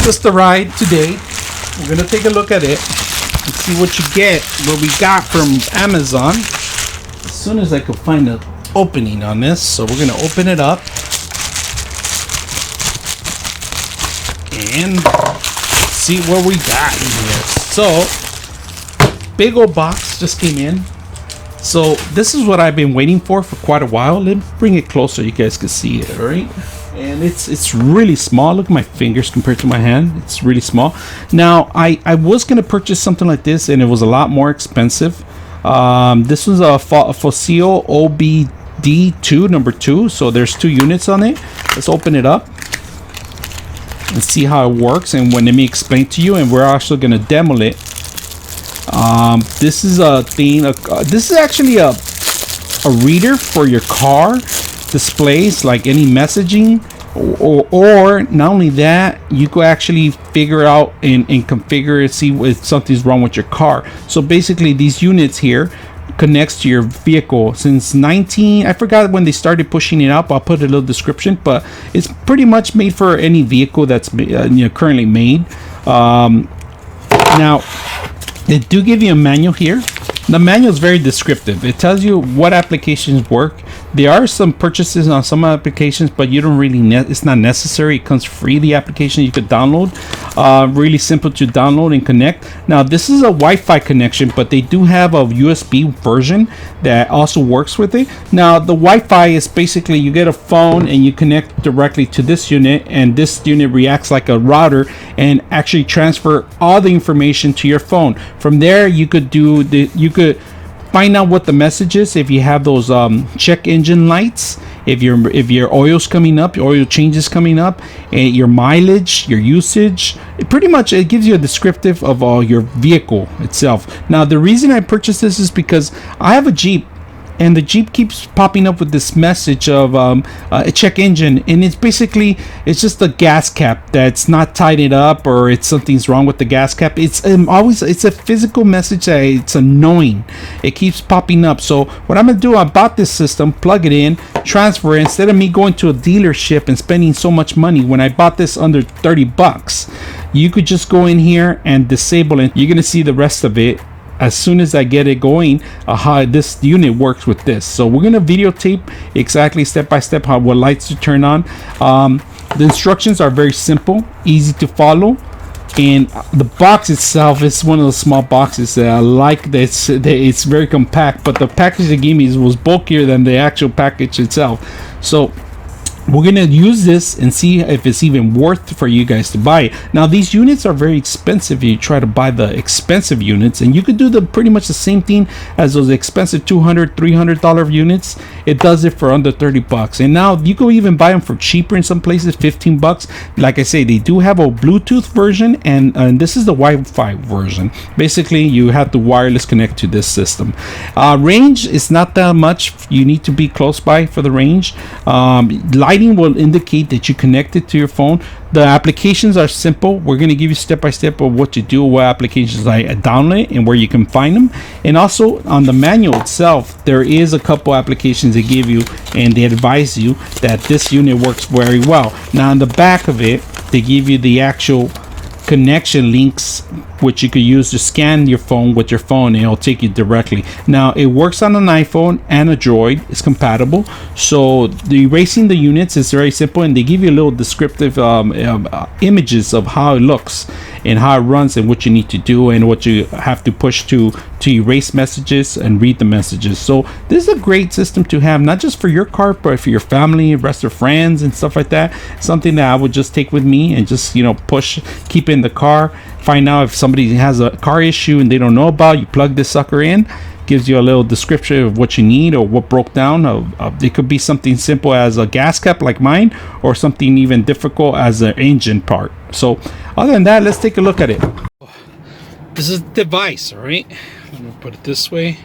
just arrived today. We're gonna take a look at it and see what you get, what we got from Amazon. As soon as I could find an opening on this, so we're gonna open it up and see what we got in here. So, big old box just came in. So this is what I've been waiting for quite a while. Let me bring it closer, you guys can see it, all right? And it's really small. Look at my fingers compared to my hand. It's really small. Now I was gonna purchase something like this, and it was a lot more expensive. This was a Foseal OBDII number 2. So there's 2 units on it. Let's open it up and see how it works. And let me explain to you. And we're actually gonna demo it. This is a thing. This is actually a reader for your car. Displays like any messaging, or not only that, you could actually figure out and configure it, see if something's wrong with your car. So basically, these units here connects to your vehicle since I forgot when they started pushing it up. I'll put a little description, but it's pretty much made for any vehicle that's currently made. Now they do give you a manual here. The manual is very descriptive. It tells you what applications work. There are some purchases on some applications, but you don't really it's not necessary. It comes free, the application you could download. Really simple to download and connect. Now this is a Wi-Fi connection, but they do have a USB version that also works with it. Now the Wi-Fi is basically you get a phone and you connect directly to this unit, and this unit reacts like a router and actually transfer all the information to your phone. From there you could could find out what the message is. If you have those check engine lights, if your oil's coming up, your oil changes coming up, and your mileage, your usage, it gives you a descriptive of your vehicle itself. Now the reason I purchased this is because I have a Jeep, and the Jeep keeps popping up with this message of a check engine, and it's just a gas cap that's not tied up, or something's wrong with the gas cap. It's a physical message that it's annoying. It keeps popping up. So what I'm gonna do, I bought this system, plug it in, transfer it, instead of me going to a dealership and spending so much money. When I bought this under 30 bucks, you could just go in here and disable it. You're gonna see the rest of it as soon as I get it going, how this unit works with this. So we're gonna videotape exactly step by step what lights to turn on. The instructions are very simple, easy to follow, and the box itself is one of the small boxes that I like. It's very compact, but the package they gave me was bulkier than the actual package itself. So we're gonna use this and see if it's even worth for you guys to buy it. Now these units are very expensive if you try to buy the expensive units, and you could do pretty much the same thing as those expensive $200, $300 units. It does it for under 30 bucks, and now you could even buy them for cheaper in some places, 15 bucks. Like I say, they do have a Bluetooth version, and this is the Wi-Fi version. Basically you have to wireless connect to this system. Range is not that much. You need to be close by for the range. Lighting will indicate that you connected to your phone. The applications are simple. We're going to give you step by step of what to do, what applications I download, and where you can find them. And also on the manual itself, there is a couple applications they give you, and they advise you that this unit works very well. Now on the back of it, they give you the actual connection links, which you could use to scan your phone with your phone, and it'll take you directly. Now it works on an iPhone and a Droid. It's compatible. So the erasing the units is very simple, and they give you a little descriptive images of how it looks and how it runs and what you need to do and what you have to push to erase messages and read the messages. So this is a great system to have, not just for your car, but for your family, rest of friends and stuff like that. Something that I would just take with me and just push, keep in the car. Find out if somebody has a car issue and they don't know about, you plug this sucker in, gives you a little description of what you need or what broke down. It could be something simple as a gas cap like mine, or something even difficult as an engine part. So other than that, let's take a look at it. This is the device, all right? I'm gonna put it this way.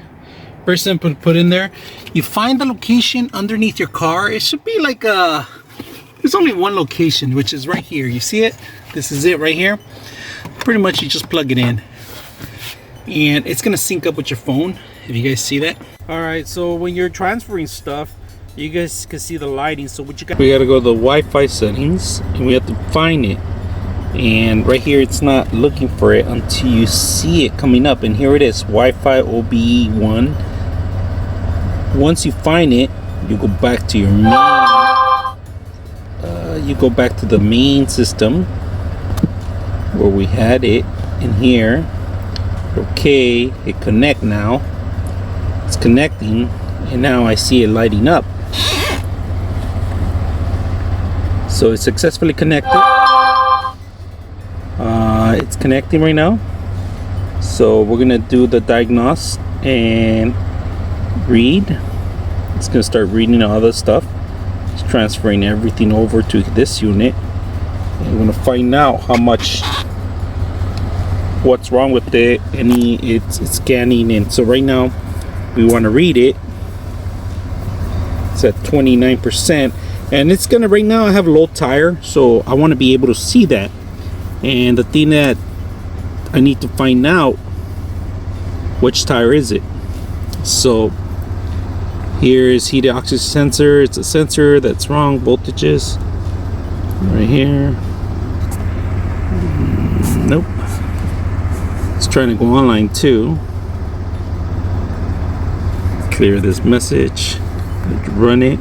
First thing put in there, you find the location underneath your car. It should be like there's only one location, which is right here. You see it? This is it right here. Pretty much you just plug it in, and it's gonna sync up with your phone, if you guys see that. All right, so when you're transferring stuff, you guys can see the lighting. So what we gotta go to the Wi-Fi settings, and we have to find it. and right here it's not looking for it until you see it coming up, and here it is, Wi-Fi OBDII. Once you find it, you go back to your main you go back to the main system where we had it in here. Okay, hit connect. Now it's connecting, and now I see it lighting up. So it's successfully connected. It's connecting right now. So we're gonna do the diagnostic and read. It's gonna start reading all this stuff. It's transferring everything over to this unit, and we're gonna find out how much, what's wrong with it. It's scanning, and so right now we want to read it. It's at 29%, and it's gonna, right now I have a low tire, so I want to be able to see that. And the thing that I need to find out, which tire is it. So here is heated oxygen sensor. It's a sensor that's wrong. Voltages right here. Nope. It's trying to go online too. Clear this message. Run it.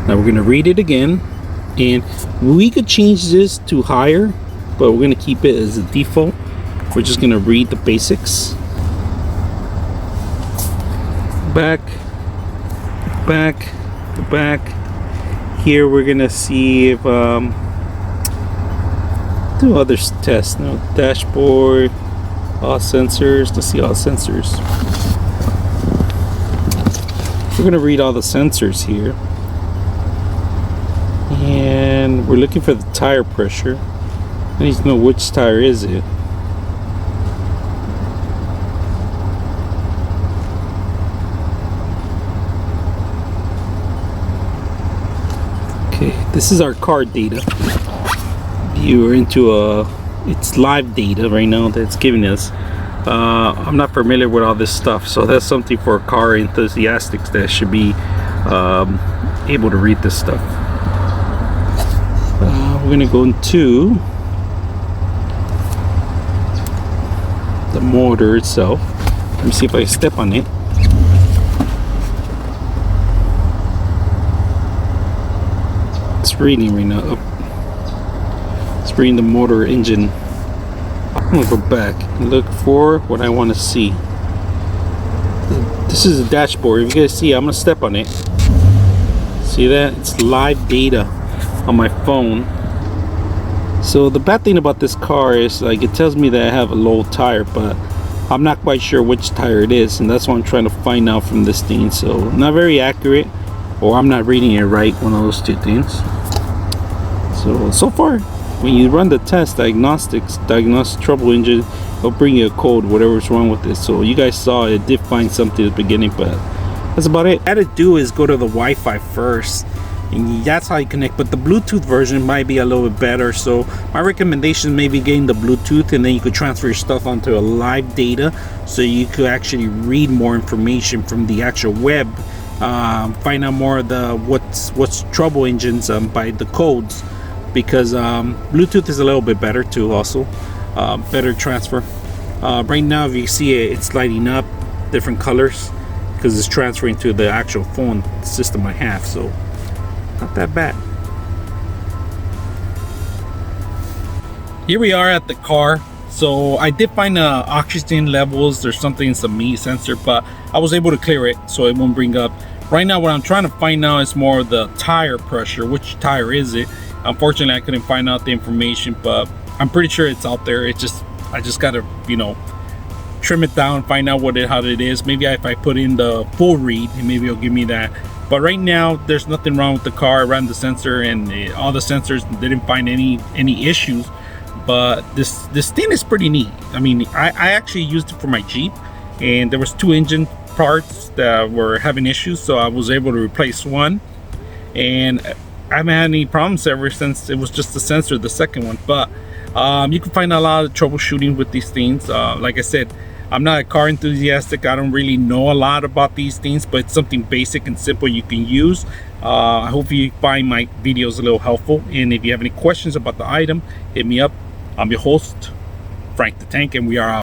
Now we're gonna read it again, and we could change this to higher, but we're gonna keep it as a default. We're just gonna read the basics. Back. Here we're gonna see if do other tests. No, dashboard, all sensors. Let's see all sensors. We're gonna read all the sensors here, and we're looking for the tire pressure. I need to know which tire is it. Okay, this is our car data. You're into it's live data right now that's giving us. I'm not familiar with all this stuff, so that's something for car enthusiasts that should be able to read this stuff. We're gonna go into the motor itself. Let me see if I step on it. It's reading right now. It's reading the motor engine. I'm gonna go back and look for what I want to see. This is a dashboard. If you guys see, I'm gonna step on it. See that? It's live data on my phone. So the bad thing about this car is, like, it tells me that I have a low tire, but I'm not quite sure which tire it is, and that's what I'm trying to find out from this thing. So not very accurate, or I'm not reading it right, one of those two things. So far, when you run the test, diagnostic trouble engine, it'll bring you a code, whatever's wrong with it. So you guys saw it did find something at the beginning, but that's about it. What I had to do is go to the Wi-Fi first, and that's how you connect. But the Bluetooth version might be a little bit better, so my recommendation may be getting the Bluetooth, and then you could transfer your stuff onto a live data, so you could actually read more information from the actual web, find out more of the what's trouble engines by the codes, because Bluetooth is a little bit better too, also better transfer. Right now, if you see it, it's lighting up different colors because it's transferring to the actual phone system I have, so not that bad. Here we are at the car. So I did find oxygen levels. There's something in some meat sensor, but I was able to clear it, so it won't bring up. Right now, what I'm trying to find out is more of the tire pressure. Which tire is it? Unfortunately, I couldn't find out the information, but I'm pretty sure it's out there. It's just, I just gotta, trim it down, find out how it is. Maybe if I put in the full read, maybe it'll give me that. But right now, there's nothing wrong with the car. I ran the sensor, and all the sensors didn't find any issues. But this thing is pretty neat. I mean, I actually used it for my Jeep, and there was 2 engine parts that were having issues, so I was able to replace one, and I haven't had any problems ever since. It was just the sensor, the second one. But you can find a lot of troubleshooting with these things. Like I said, I'm not a car enthusiastic. I don't really know a lot about these things, but it's something basic and simple you can use. I hope you find my videos a little helpful, and if you have any questions about the item, hit me up. I'm your host, Frank the Tank, and we are out.